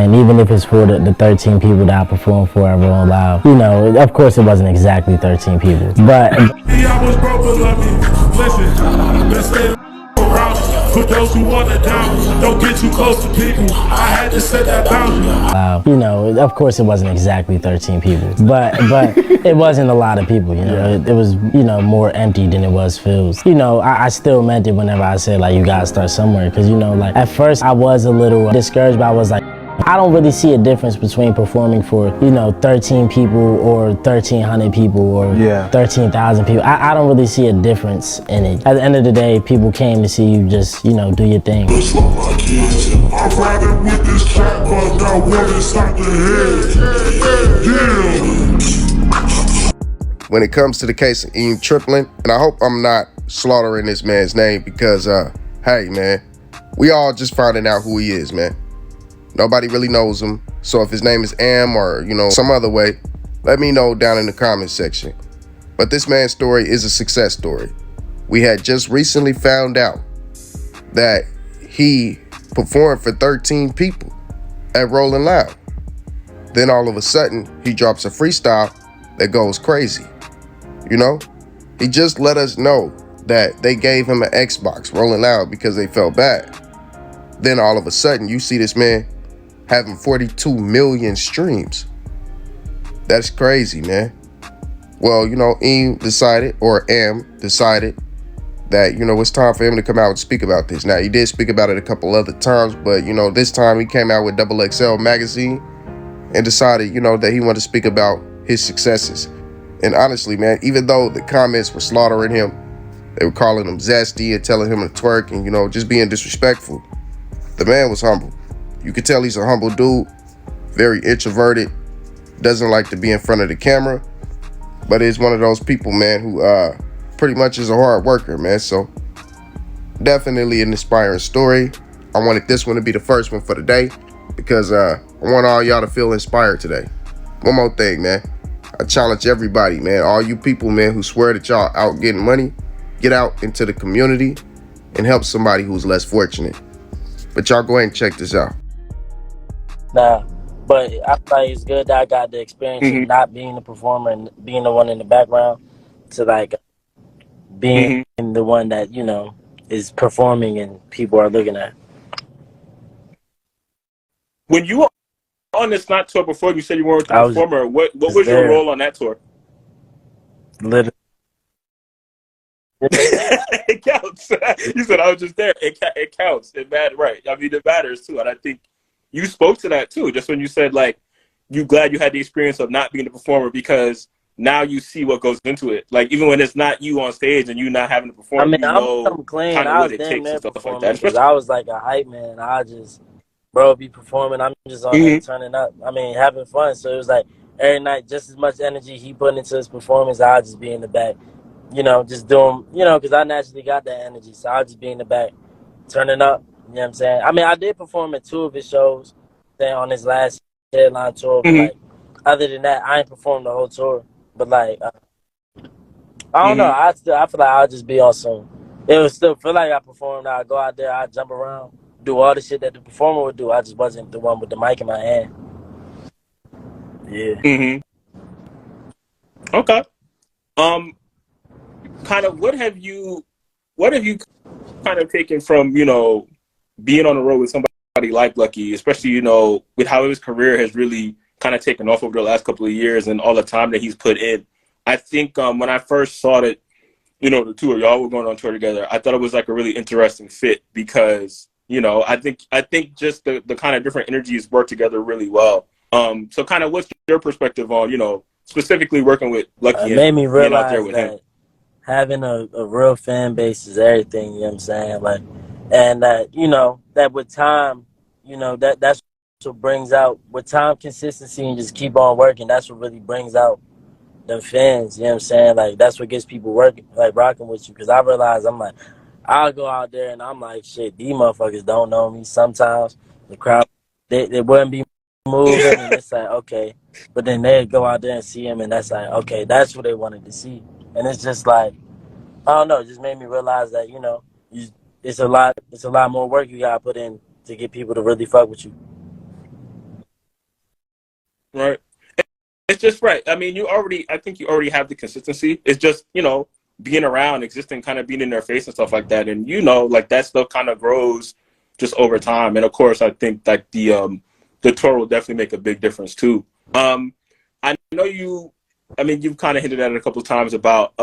And even if it's for the 13 people that I performed for at Rolling Loud, you know, of course it wasn't exactly 13 people, but I was broke, but love me. Listen, let's stay around. For those who want to down, don't get too close to people. I had to set that boundary. you know, of course it wasn't exactly 13 people, but it wasn't a lot of people, you know. It was, you know, more empty than it was filled. You know, I still meant it whenever I said, like, you gotta start somewhere, because, you know, like, at first I was a little discouraged, but I was like, I don't really see a difference between performing for, you know, 13 people or 1,300 people or 13,000 people. I don't really see a difference in it. At the end of the day, people came to see you just, you know, do your thing. Just like my kids, I'm riding with this track, but I want to stop the head. Yeah. When it comes to the case of Triplin, and I hope I'm not slaughtering this man's name because, hey, man, we all just finding out who he is, man. Nobody really knows him. So if his name is Am or, you know, some other way, let me know down in the comments section. But this man's story is a success story. We had just recently found out that he performed for 13 people at Rolling Loud. Then all of a sudden, he drops a freestyle that goes crazy. You know, he just let us know that they gave him an Xbox, Rolling Loud, because they felt bad. Then all of a sudden, you see this man having 42 million streams. That's crazy, man. Well, you know, Am decided that, you know, it's time for him to come out and speak about this. Now, he did speak about it a couple other times, but, you know, this time he came out with XXL magazine and decided, you know, that he wanted to speak about his successes. And honestly, man, even though the comments were slaughtering him, they were calling him zesty and telling him to twerk and, you know, just being disrespectful, the man was humble. You could tell he's a humble dude, very introverted, doesn't like to be in front of the camera, but is one of those people, man, who pretty much is a hard worker, man. So definitely an inspiring story. I wanted this one to be the first one for the day because I want all y'all to feel inspired today. One more thing, man. I challenge everybody, man, all you people, man, who swear that y'all out getting money, get out into the community and help somebody who's less fortunate. But y'all go ahead and check this out. Nah, but I feel like it's good that I got the experience of not being the performer and being the one in the background to like being the one that, you know, is performing and people are looking at. When you were on this not tour before, you said you weren't the performer. What was your role on that tour? Literally. It counts. You said I was just there. It counts. It matters, right? I mean, it matters too, and I think you spoke to that too. Just when you said like you glad you had the experience of not being the performer because now you see what goes into it. Like even when it's not you on stage and you not having to perform, I mean, you know clean. kind of I what was it takes and stuff like performing that. because I was like a hype man. I just, bro, be performing. I'm just on there turning up. I mean, having fun. So it was like every night, just as much energy he put into his performance, I'll just be in the back, you know, just doing, you know, because I naturally got that energy. So I'll just be in the back, turning up. You know what I'm saying? I mean, I did perform at 2 of his shows on his last headline tour, but like, other than that, I ain't performed the whole tour. But like, I don't know. I feel like I'll just be on some. It would still feel like I performed. I go out there, I jump around, do all the shit that the performer would do. I just wasn't the one with the mic in my hand. Yeah. Okay. Kind of what have you kind of taken from, you know, being on the road with somebody like Lucky, especially, you know, with how his career has really kind of taken off over the last couple of years and all the time that he's put in. I think when I first saw that, you know, the two of y'all were going on tour together, I thought it was like a really interesting fit because, you know, I think just the kind of different energies work together really well. So kind of what's your perspective on, you know, specifically working with Lucky It made me and being out realize there with that him? having a real fan base is everything, you know what I'm saying? Like, and that, you know, that with time, you know, that's what brings out, with time, consistency, and just keep on working, that's what really brings out them fans, you know what I'm saying? Like, that's what gets people working, like, rocking with you. Because I realize, I'm like, I'll go out there and I'm like, shit, these motherfuckers don't know me. Sometimes the crowd, they wouldn't be moving, and it's like, okay. But then they'd go out there and see him, and that's like, okay, that's what they wanted to see. And it's just like, I don't know, it just made me realize that, you know, it's a lot more work you gotta put in to get people to really fuck with you. right. It's just right. I mean, I think you already have the consistency. It's just, being around, existing, kind of being in their face and stuff like that. And, like that stuff kind of grows just over time. And of course, I think that the tour will definitely make a big difference too. I know you've kind of hinted at it a couple of times about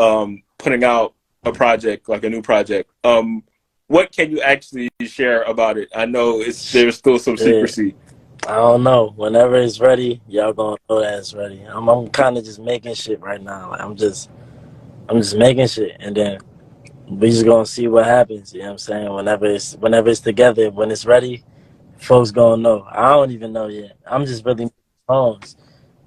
putting out a project, like a new project. What can you actually share about it? I know there's still some Shit. secrecy. I don't know. Whenever it's ready, y'all gonna know that it's ready. I'm kind of just making shit right now. Like I'm just making shit, and then we just gonna see what happens. You know what I'm saying? Whenever it's together, when it's ready, folks gonna know. I don't even know yet. I'm just really making songs.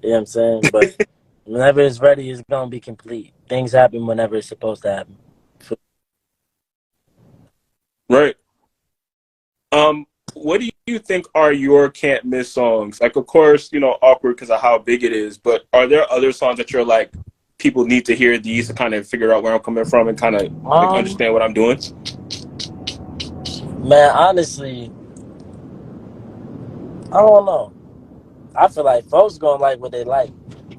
You know what I'm saying? But whenever it's ready, it's gonna be complete. Things happen whenever it's supposed to happen. Right. What do you think are your can't miss songs? Like, of course, awkward because of how big it is, but are there other songs that you're like, people need to hear these to kind of figure out where I'm coming from and kind of like Um, understand what I'm doing? man, honestly, I don't know. I feel like folks gonna like what they like.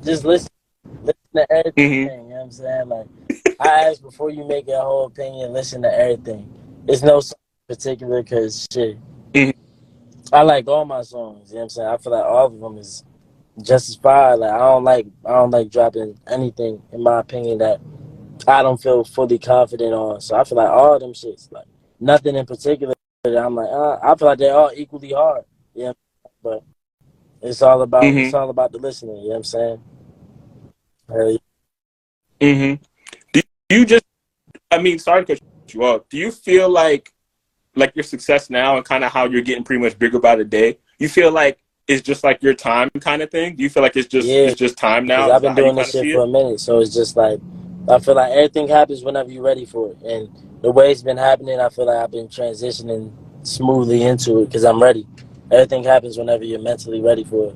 Just listen to everything. Mm-hmm. You know what I'm saying? Like, I ask before you make your whole opinion. Listen to everything. It's no song in particular because shit. Mm-hmm. I like all my songs. You know what I'm saying? I feel like all of them is just as fire. Like I don't like dropping anything in my opinion that I don't feel fully confident on. So I feel like all of them shits, like nothing in particular that I'm like, I feel like they're all equally hard. Yeah. But it's Mm-hmm. all about the listener, you know what I'm saying? Hell Mm-hmm. Do you just? I mean, sorry to cut you off. Do you feel like your success now and kind of how you're getting pretty much bigger by the day? You feel like it's just like your time kind of thing? Do you feel like it's just yeah, it's just time because now? I've Is that been how you doing kind this of shit see for it? a minute, so it's just like I feel like everything happens whenever you're ready for it, and the way it's been happening, I feel like I've been transitioning smoothly into it because I'm ready. Everything happens whenever you're mentally ready for it.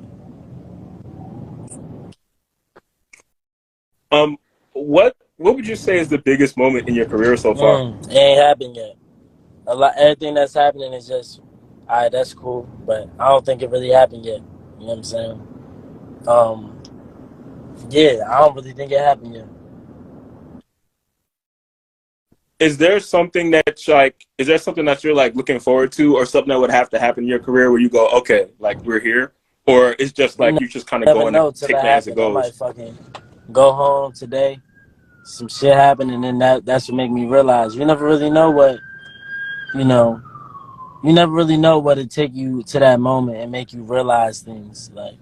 Um, what would you say is the biggest moment in your career so far? It ain't happened yet. Everything that's happening is just, all right, that's cool, but I don't think it really happened yet. You know what I'm saying? Um, yeah, I don't really think it happened yet. Is there something that you're like looking forward to, or something that would have to happen in your career where you go, okay, like we're here, or it's just You like you just kind of never going to know till take that it as it happens. I might goes? fucking go home today, some shit happen, and then that's what make me realize you never really know you know. You never really know what it take you to that moment and make you realize things. Like,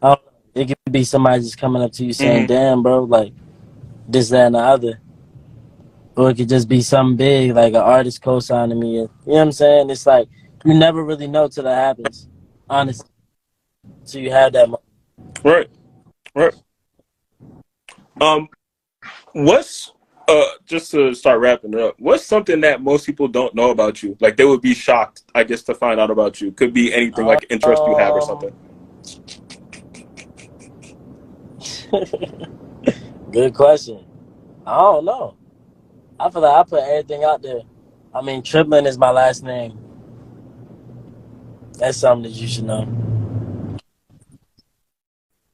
I don't know, it could be somebody just coming up to you saying, Mm-hmm. "Damn, bro, like this, that, and the other," or it could just be something big, like an artist co-signing me. You know what I'm saying? It's like you never really know till that happens. Honestly, till you have that moment. Right, right. Um, what's just to start wrapping it up? What's something that most people don't know about you? Like they would be shocked, I guess, to find out about you. Could be anything, like interest you have or something. Um, good question. I don't know. I feel like I put everything out there. I mean, Triplin is my last name. That's something that you should know.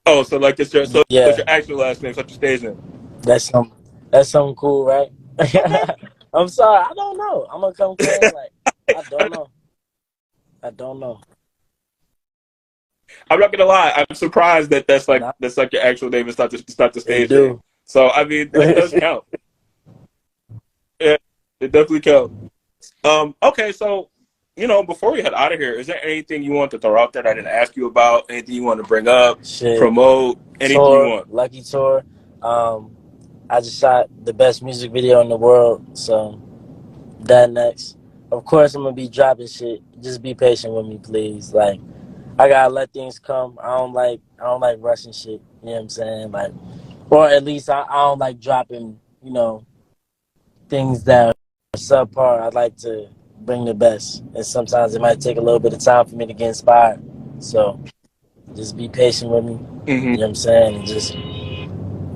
Oh, so like it's Yeah, your actual last name, such a stage name. that's some that's something cool, right? Okay. I'm sorry, I don't know. I'm gonna come clean. Like I don't know. I don't know. I'm not gonna lie. I'm surprised that Nah, that's like your actual name. It's not the it stage name. do. So I mean that does count. Yeah, it definitely counts. Okay, so before we head out of here, is there anything you want to throw out there that I didn't ask you about? Anything you want to bring up, Shit, promote, anything you tour, want? lucky tour. Um, I just shot the best music video in the world, so that next. Of course, I'm gonna be dropping shit. Just be patient with me, please. Like I gotta let things come. I don't like rushing shit. You know what I'm saying? Like, or at least I don't like dropping. Things that are subpar. I like to bring the best, and sometimes it might take a little bit of time for me to get inspired. So just be patient with me. You Hmm. know what I'm saying? And just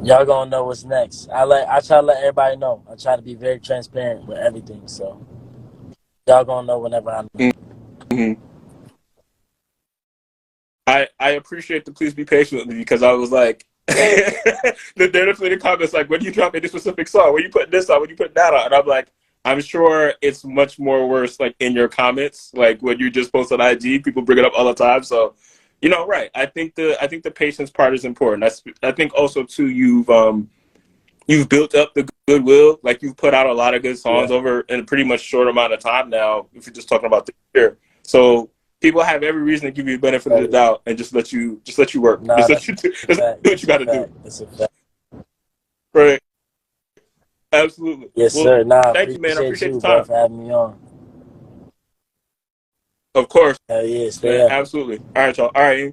y'all gonna know what's next. I try to let everybody know. I try to be very transparent with everything. So y'all gonna know whenever I know. Hmm. I appreciate the please be patient with me, because I was like, they're definitely in the comments like, when you drop any specific song, when you put this on, when you put that on, and I'm like, I'm sure it's much more worse like in your comments, like when you just post on IG, people bring it up all the time. So, right. I think the patience part is important. I think also too, you've built up the goodwill. Like, you've put out a lot of good songs over in a pretty much short amount of time now, if you're just talking about the year. So people have every reason to give you the benefit of the doubt and just let you work. Nah, Just let you do what you got to do. That's a fact. Right. Absolutely. Yes, Well, sir. Nah, thank you, man. I appreciate appreciate the you, bro, time. for having me on. Of course, Hell yeah, stay man. up. Absolutely. All right, y'all. All right.